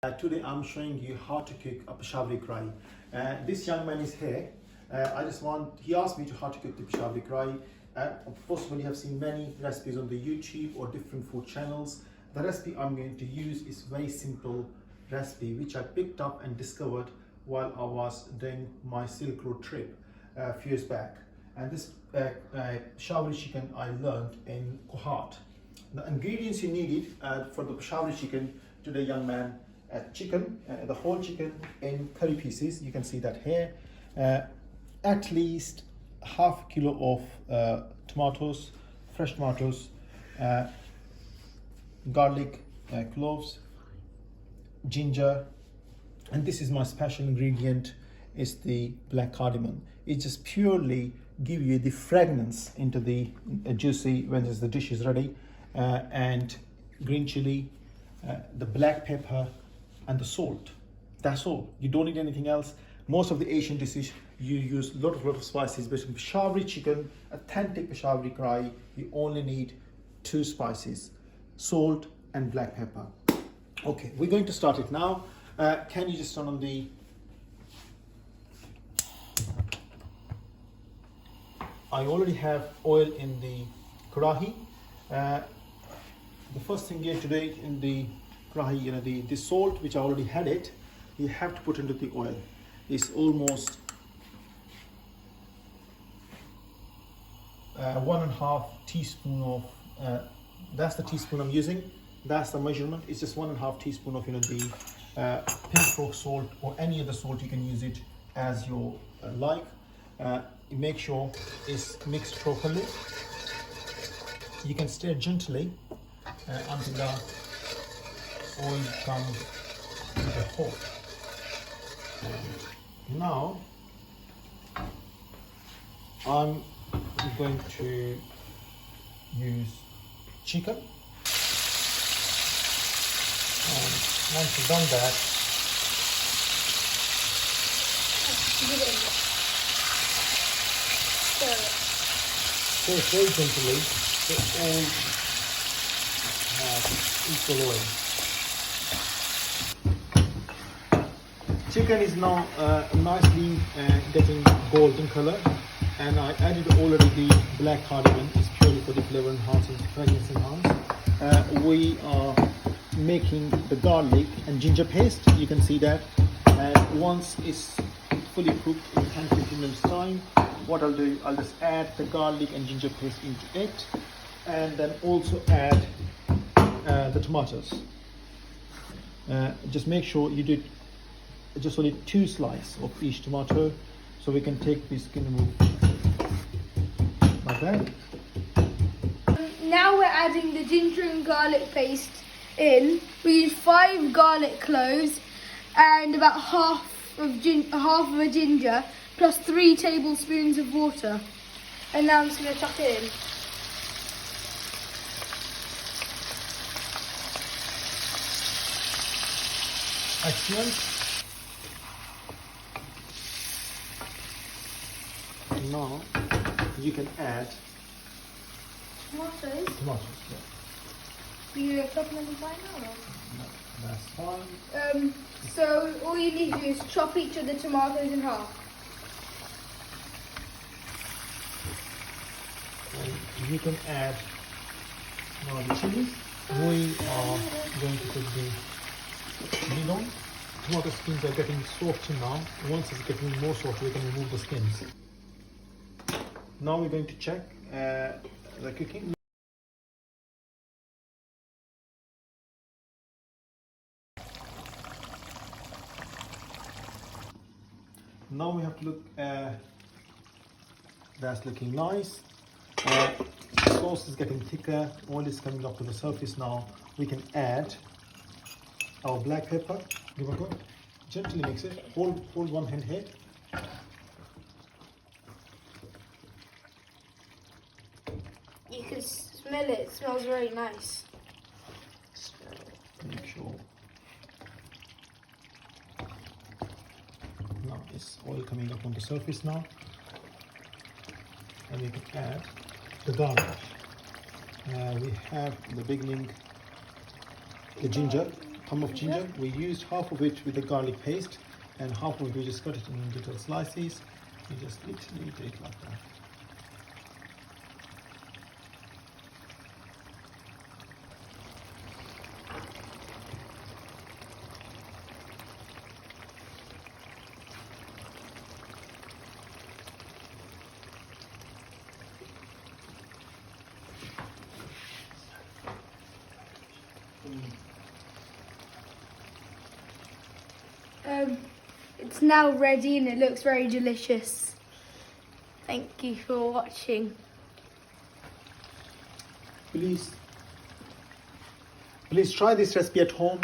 Today I'm showing you how to cook a Peshawari Karahi. This young man is here. He asked me how to cook the Peshawari Karahi. Possibly you have seen many recipes on the YouTube or different food channels. The recipe I'm going to use is very simple recipe which I picked up and discovered while I was doing my Silk Road trip a few years back. And this Peshawari chicken I learned in Karahi. The ingredients you needed for the Peshawari chicken to the young man: chicken, the whole chicken in curry pieces. You can see that here. At least half kilo of tomatoes, fresh tomatoes, garlic, cloves, ginger, and this is my special ingredient, is the black cardamom. It just purely give you the fragrance into the juicy when the dish is ready, and green chili, the black pepper, and the salt. That's all. You don't need anything else. Most of the Asian dishes you use lot of spices, but in Peshawari chicken, authentic Peshawari Karahi, you only need 2 spices: salt and black pepper. Okay, we're going to start it now. Can you just turn on the I already have oil in the Karahi. The first thing you have to do in the Karahi, the salt, which I already had it, you have to put into the oil. It's almost 1.5 teaspoon of, that's the teaspoon I'm using, that's the measurement. It's just 1.5 teaspoon of the pink rock salt, or any other salt. You can use it as you like. You make sure it's mixed properly. You can stir gently until the oil comes to the hot. Now I'm going to use chicken, and once you've done that, stir it very gently so all equal oil. Chicken is now nicely getting golden color, and I added already the black cardamom. It's purely for the flavor enhancing, fragrance enhance. We are making the garlic and ginger paste. You can see that. And once it's fully cooked in 10-15 minutes time, what I'll do, I'll just add the garlic and ginger paste into it, and then also add the tomatoes. Just make sure you do just only 2 slices of each tomato, so we can take the skin removed like that. Now we're adding the ginger and garlic paste in. We use 5 garlic cloves and about half of a ginger, plus 3 tablespoons of water. And now I'm just going to chuck it in. Excellent. Now you can add Tomatoes. tomatoes. Yeah. Do you chop them in right now? No, that's fine. So all you need to do is chop each of the tomatoes in half. And you can add now the chilies. We are going to put the lid on. Tomato skins are getting softer now. Once it's getting more soft, we can remove the skins. Now we're going to check the cooking. Now we have to look. That's looking nice. Sauce is getting thicker. Oil is coming up to the surface now. We can add our black pepper. Give a go. Gently mix it. Hold one hand here. You can smell it. It smells very nice. Make sure. Now it's oil coming up on the surface now, and we can add the garlic. We have the beginning the ginger, thumb of ginger. We used half of it with the garlic paste, and half of it we just cut it in little slices. We just literally do it like that. It's now ready and it looks very delicious. Thank you for watching. Please try this recipe at home